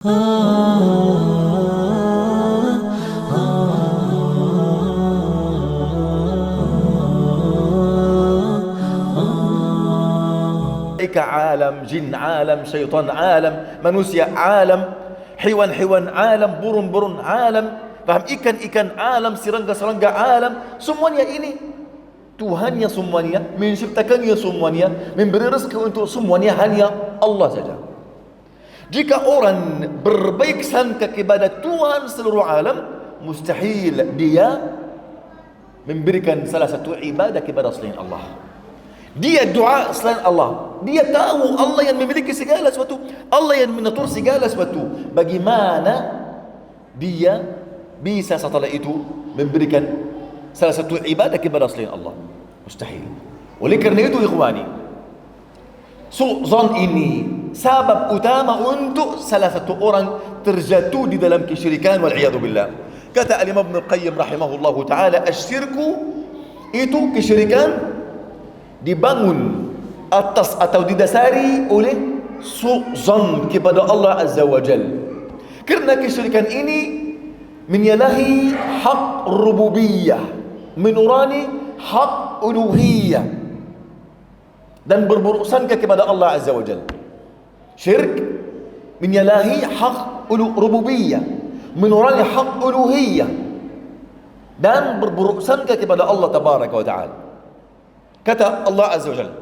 Alam, jin alam, syaitan alam, manusia alam, hewan-hewan alam, burung-burung alam, paham, ikan-ikan alam, serangga-serangga alam, semuanya ini Tuhannya semuanya, menciptakannya semuanya, memberi rezeki untuk semuanya hanya Allah saja. Jika orang berbaik sangka kepada Tuhan seluruh alam, mustahil dia memberikan salah satu ibadah kepada selain Allah. Dia doa selain Allah. Dia tahu Allah yang memiliki segala sesuatu, Allah yang mengatur segala sesuatu. Bagaimana dia bisa setelah itu memberikan salah satu ibadah kepada selain Allah? Mustahil. Oleh kerana itu ikhwani, su'zan ini sebab utama untuk salah satu orang terjatuh di dalam kesyirikan wal-'iyadu billah. Kata Imam Ibn Qayyim rahimahullahu ta'ala, asyirku itu kesyirikan dibangun atas atau didasari oleh su'zan kepada Allah Azza wa Jal. Kerana kesyirikan ini menyalahi hak rububiyah, menurani hak uluhiyah, dan berburuk sangka kepada Allah Azza wa Jal. Syirik menyalahi hak rububiyah, menurani hak uluhiyah, dan berburuk sangka kepada Allah Tabaraka wa Ta'ala. Kata Allah Azza wa Jalla,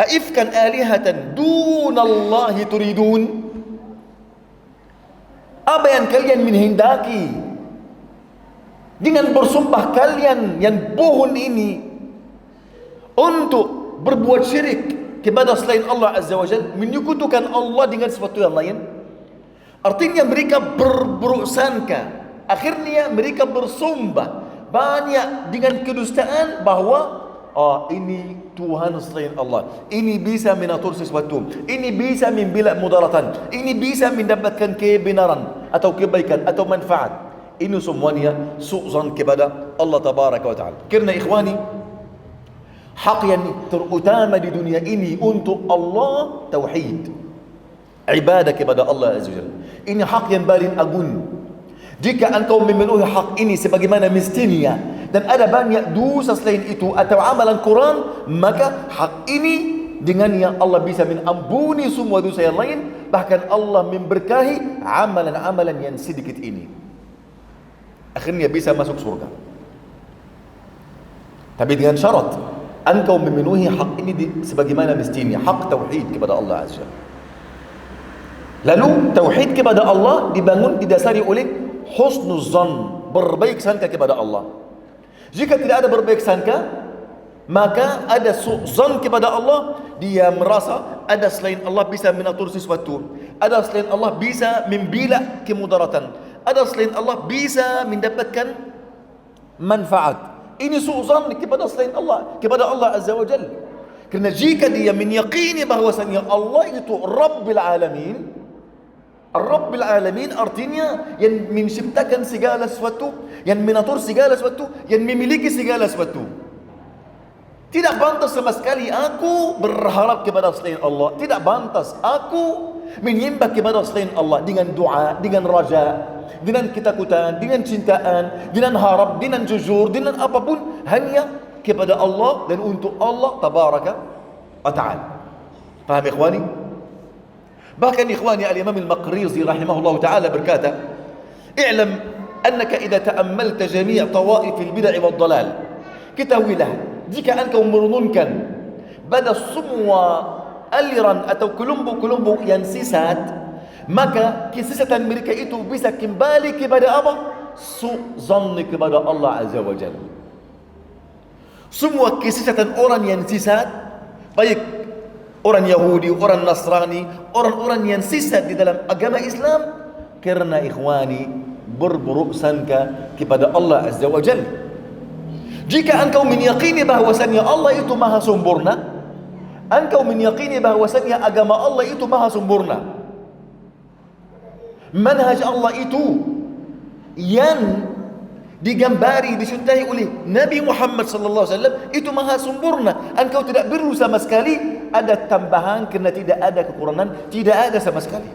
aifkan alihatan dunallahi turidun, apa yang kalian menghendaki dengan bersumpah kalian yang bohong ini untuk berbuat syirik kepada selain Allah Azza wa Jalla, menyekutukan Allah dengan sesuatu yang lain. Artinya mereka berburuk sangka, akhirnya mereka bersumpah banyak dengan kedustaan bahawa ini Tuhan selain Allah, ini bisa mengatur sesuatu, ini bisa membela mudaratan, ini bisa mendapatkan kebenaran atau kebaikan atau manfaat. Ini semuanya su'zan kepada Allah Tabaraka wa Ta'ala. Kerana ikhwani, hak yang terutama di dunia ini untuk Allah tauhid, ibadah kepada Allah Azza wa Jalla. Ini hak yang paling agung. Jika engkau memenuhi hak ini sebagaimana mestinya dan ada banyak dosa selain itu atau amalan kurang, maka hak ini dengannya Allah bisa mengampuni semua dosa yang lain, bahkan Allah memberkahi amalan-amalan yang sedikit ini, akhirnya bisa masuk surga. Tapi dengan syarat engkau memenuhi hak ini sebagaimana mestinya, hak tauhid kepada Allah Azza. Lalu tauhid kepada Allah dibangun didasari oleh husnuzan, berbaik sangka kepada Allah. Jika tidak ada berbaik sangka, maka ada su'zan kepada Allah. Dia merasa ada selain Allah bisa mengatur sesuatu, ada selain Allah bisa membela kemudaratan, ada selain Allah bisa mendapatkan manfaat. Ini su'zan kepada selain Allah, kepada Allah Azza wa Jalla. Kerana jika dia meyakini bahwasanya Allah itu Rabbil Alamin, Rabbil Alamin artinya yang menciptakan segala sesuatu, yang mengatur segala sesuatu, yang memiliki segala sesuatu. Tidak pantas sama sekali aku berharap kepada selain Allah. Tidak pantas aku menyembah kepada selain Allah dengan doa, dengan raja, dengan ketakutan, dengan cintaan, dengan harap, dengan jujur, dengan apapun, hanya kepada Allah dan untuk Allah Tabaraka wa Ta'ala. Faham ikhwani? Bahkan ikhwani, al-Imam al-Maqrizi rahimahullah ta'ala berkata, i'lam annaka idha ta'ammalta jami' tawaif al-bid'ah wal dalal, ketahuilah jika engkau merenungkan pada semua aliran atau kelompok-kelompok yang sesat, maka kesesatan mereka itu bisa kembali kepada apa? Su'zan kepada Allah Azza wa Jalla. Semua kesesatan orang yang sesat, baik orang Yahudi, orang Nasrani, orang-orang yang sesat di dalam agama Islam, kerana ikhwani berburuk sangka kepada Allah Azza wa Jalla. Jika engkau meyakini bahwasannya Allah itu maha sempurna, engkau meyakini bahwasannya agama Allah itu maha sempurna, manhaj Allah itu yang digambari, disertai oleh Nabi Muhammad sallallahu alaihi wasallam itu maha sempurna. Engkau tidak perlu sama sekali ada tambahan, kerana tidak ada kekurangan, tidak ada sama sekali.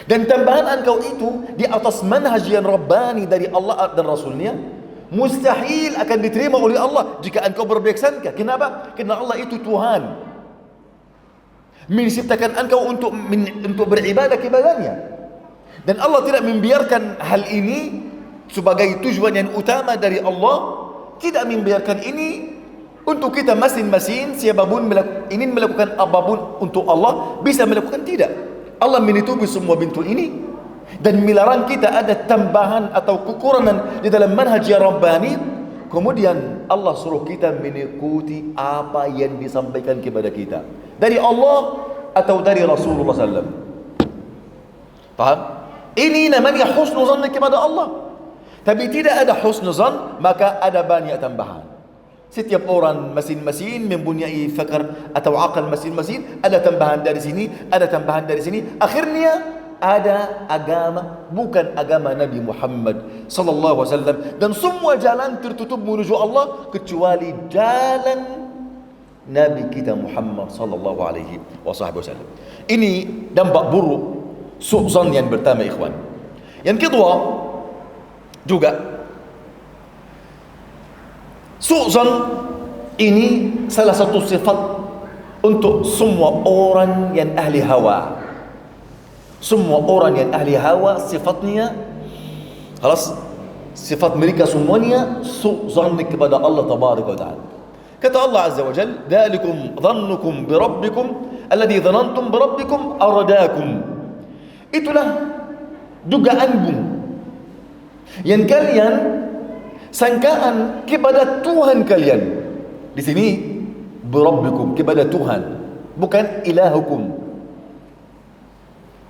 Dan tambahan engkau itu di atas manhaj yang rabbani dari Allah dan Rasulnya, mustahil akan diterima oleh Allah jika engkau berbaik sangka. Kenapa? Karena Allah itu Tuhan, menciptakan engkau untuk beribadah kepadanya. Dan Allah tidak membiarkan hal ini sebagai tujuan yang utama dari Allah. Tidak membiarkan ini untuk kita masing-masing, siapapun ingin melakukan apapun untuk Allah bisa melakukan. Tidak. Allah menutupi semua pintu ini dan melarang kita ada tambahan atau kekurangan di dalam manhaj Rabbani. Kemudian Allah suruh kita mengikuti apa yang disampaikan kepada kita dari Allah atau dari Rasulullah SAW. Paham? Ini namanya husnuzan kepada Allah. Tapi tidak ada husnuzan, maka ada banyak tambahan. Setiap orang masing-masing mempunyai fakar atau akal masing-masing. Ada tambahan dari sini, ada tambahan dari sini. Akhirnya ada agama bukan agama Nabi Muhammad sallallahu alaihi wasallam, dan semua jalan tertutup menuju Allah kecuali jalan Nabi kita Muhammad sallallahu alaihi wasallam. Ini dampak buruk su'zan yang pertama, ikhwan. Yang kedua juga, su'zan ini salah satu sifat untuk semua orang yang ahli hawa. Semua orang yang ahli hawa sifatnya, sifat mereka semuanya su'zan kepada Allah tabaraka wa ta'ala. Kata Allah azza wa jalla, "Dzalikum dhannukum bi rabbikum alladhi dhanantum bi rabbikum ardaakum." Itulah dugaanmu yang kalian sangkaan kepada Tuhan kalian. Di sini berabbikum, kepada Tuhan, bukan ilahukum.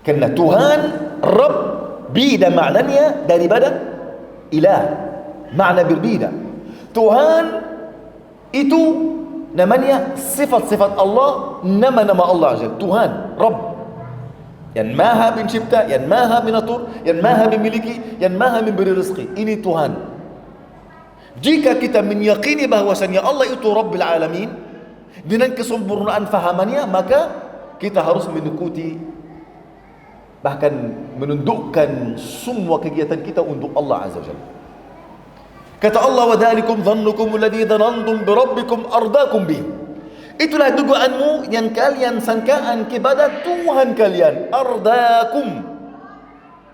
Karena Tuhan, Rabb, beda maknanya daripada ilah. Makna berbeda. Tuhan itu namanya sifat-sifat Allah, nama-nama Allah Azza. Tuhan, Rabb, yang maha pencipta, yang maha mengatur, yang maha memiliki, yang maha memberi rezeki. Ini Tuhan. Jika kita meyakini bahwasannya Allah itu Rabbul Alamin dengan kesempurnaan fahamannya, maka kita harus mengikuti, bahkan menundukkan semua kegiatan kita untuk Allah Azza wa Jalla. Kata Allah, "Wa dzalikum dhannukum alladhi dhanantum bi rabbikum ardaakum bih." Itulah dugaanmu yang kalian sangkaan kepada Tuhan kalian. Ardaakum.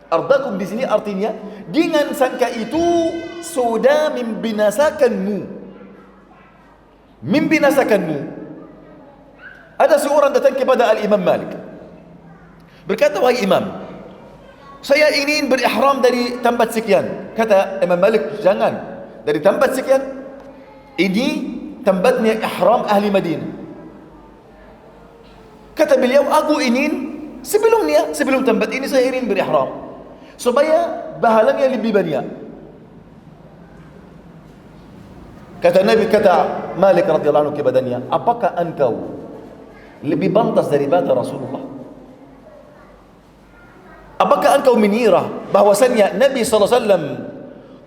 Ardaakum di sini artinya dengan sangka itu sudah membinasakanmu. Membinasakanmu. Ada seorang datang kepada Al-Imam Malik. Berkata, "Wahai Imam, saya ingin berihram dari tempat sekian." Kata Imam Malik, "Jangan. Dari tempat sekian. Ini tempatnya ihram ahli Madinah." Kata beliau, "Aku ingin sebelum tempat ini saya ingin berihram supaya pahalanya lebih banyak." Kata Malik radhiyallahu anhu kepadanya, "Apakah engkau lebih pantas daripada Rasulullah? Apakah engkau mengira bahwasannya Nabi sallallahu alaihi wasallam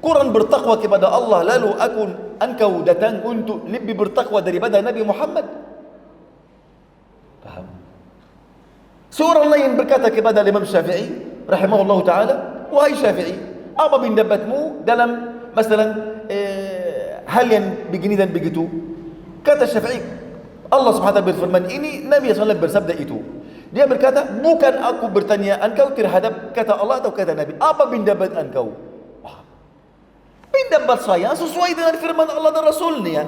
kurang bertakwa kepada Allah, lalu engkau datang untuk lebih bertakwa daripada Nabi Muhammad?" Paham? Seorang lain berkata kepada Imam Syafi'i rahimahullah ta'ala, "Wahai Syafi'i, apa pendapatmu dalam masalah hal yang begini dan begitu?" Kata Syafi'i, Allah subhanahu wa ta'ala berfirman, ini Nabi SAW bersabda itu. Dia berkata, "Bukan aku bertanya engkau terhadap kata Allah atau kata Nabi. Apa pendapat engkau?" Pendapat saya sesuai dengan firman Allah dan Rasulnya.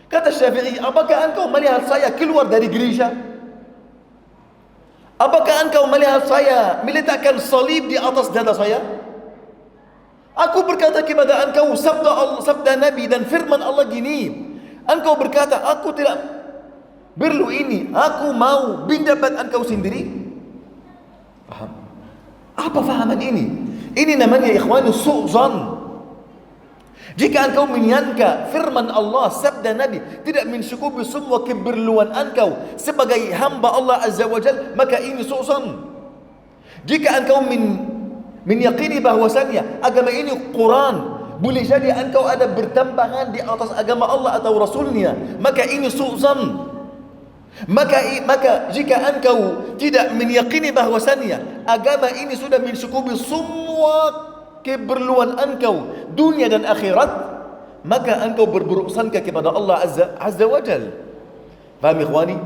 Kata Syafi'i, "Apakah engkau melihat saya keluar dari gereja? Apakah engkau melihat saya meletakkan salib di atas dada saya? Aku berkata kepada engkau sabda Nabi dan firman Allah gini. Engkau berkata, aku tidak perlu ini. Aku mau pendapat engkau sendiri." Paham? Apa fahaman ini? Ini namanya ikhwanu su'zan. Jika engkau menyangka firman Allah, sabda Nabi tidak mencukupi semua keperluan engkau sebagai hamba Allah Azza wa Jalla, maka ini su'zan. Jika engkau meyakini bahwasannya agama ini Quran, boleh jadi engkau ada bertambahan di atas agama Allah atau Rasulnya, maka ini su'zan. Maka jika engkau tidak meyakini bahwasannya agama ini sudah mencukupi semua keperluan engkau dunia dan akhirat, maka engkau berburuk sangka kepada Allah Azza wa Jal. Faham ikhwani?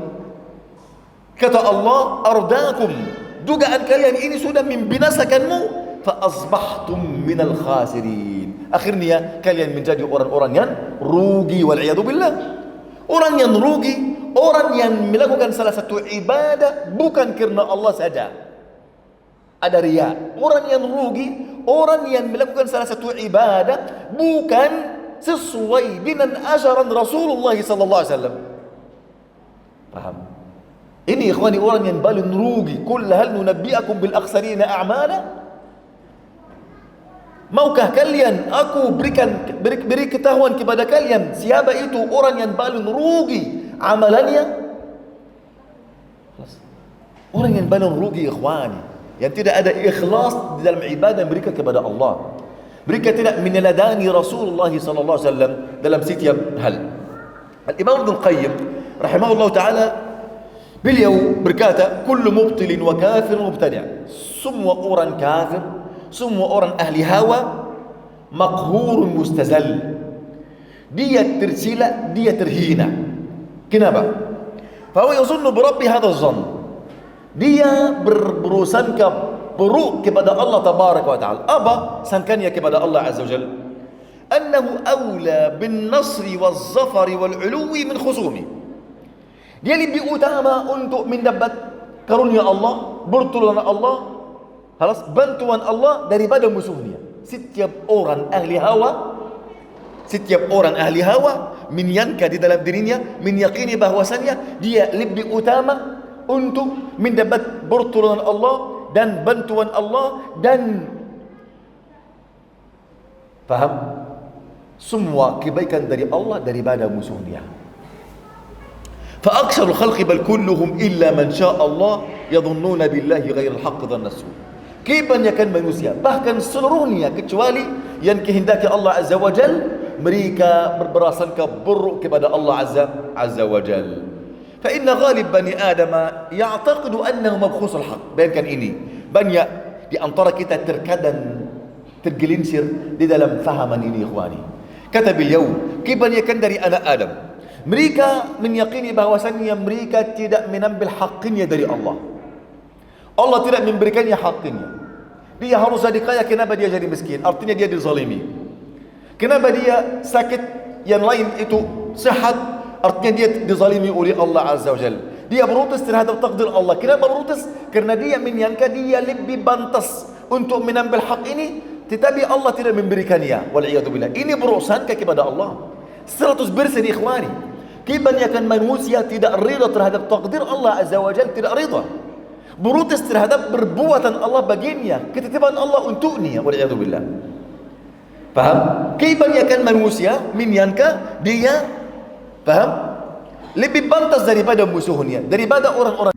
Kata Allah, ardakum, dugaan kalian ini sudah membinasakanmu, fa asbahtum minal khasirin. Akhirnya kalian menjadi orang-orang yang rugi, wal iyadu billah. Orang yang rugi, orang yang melakukan salah satu ibadah bukan karena Allah saja, ada riya. Orang yang rugi, orang yang melakukan salah satu ibadah bukan sesuai dengan ajaran Rasulullah sallallahu alaihi wasallam. Paham? Ini ikhwani orang yang paling rugi. Qul hal nunabbi'akum bil akhsarina a'mala? Maukah kalian aku beri ketahuan kepada kalian siapa itu orang yang paling rugi amalannya? Orang yang paling rugi ikhwani, yang tidak ada ikhlas di dalam ibadah mereka kepada Allah. Mereka tidak meneladani Rasulullah sallallahu alaihi wasallam dalam setiap hal. Al-Imam Ibnu Qayyim rahimahullah taala, beliau berkata, kullu mubtilin wa kafir mubtadi'. Semua orang kafir, semua orang ahli hawa, makhurun mustazal. Dia tersila, dia terhina. Kenapa? Fahuwa yazunnu birabbi hadha zan. Dia bersangka buruk kepada Allah tabaraka wa ta'ala. Apa sangkanya kepada Allah azza wa jalla? Annahu awla bin nasri wal zafari wal uluwi min khusumi. Dia lebih utama untuk mendapat karunia Allah, pertolongan Allah, bantuan Allah daripada musuhnya. Setiap orang ahli hawa menyangka di dalam dirinya, meyakini bahwasannya dia lebih utama untuk mendapat pertolongan Allah dan bantuan Allah dan paham semua kebaikan dari Allah daripada musuhnya. Fa aktsarul khalqi bal kulluhum illa man syaa Allah yadhunnuna billahi ghairal haqq dhanna su'. Kebanyakan manusia, bahkan seluruhnya kecuali yang kehendaki Allah Azza wa Jal, mereka berprasangka buruk kepada Allah Azza wa Jal. Fa inna ghalib bani Adam ya'taqidu annahu mabkhusul haqq. Bayangkan ini, banyak di antara kita terkadang tergelincir di dalam fahaman ini ikhwani. Kata beliau, kebanyakan dari anak Adam, mereka meyakini bahwasannya mereka tidak menambil haknya dari Allah. Allah tidak memberikannya haknya. Dia harus jadi kaya, kenapa dia jadi miskin? Artinya dia dizalimi. Kenapa dia sakit, yang lain itu sehat? Artinya dia dizalimi oleh Allah Azza wa Jalla. Dia berutus terhadap takdir Allah. Kenapa berutus? Karena dia menyangka dia lebih pantas untuk menambil hak ini, tetapi Allah tidak memberikannya. Wal'iyadu billah. Ini berurusan kepada Allah 100% ikhwani. Kebanyakan manusia tidak rida terhadap takdir Allah Azza wa Jalla, tidak rida. Berutus terhadap perbuatan Allah baginya, ketetapan Allah untuknya. Wal'iyadu billah. Paham? Kebanyakan manusia menyangka dia, paham, lebih pantas daripada musuhnya, daripada orang-orang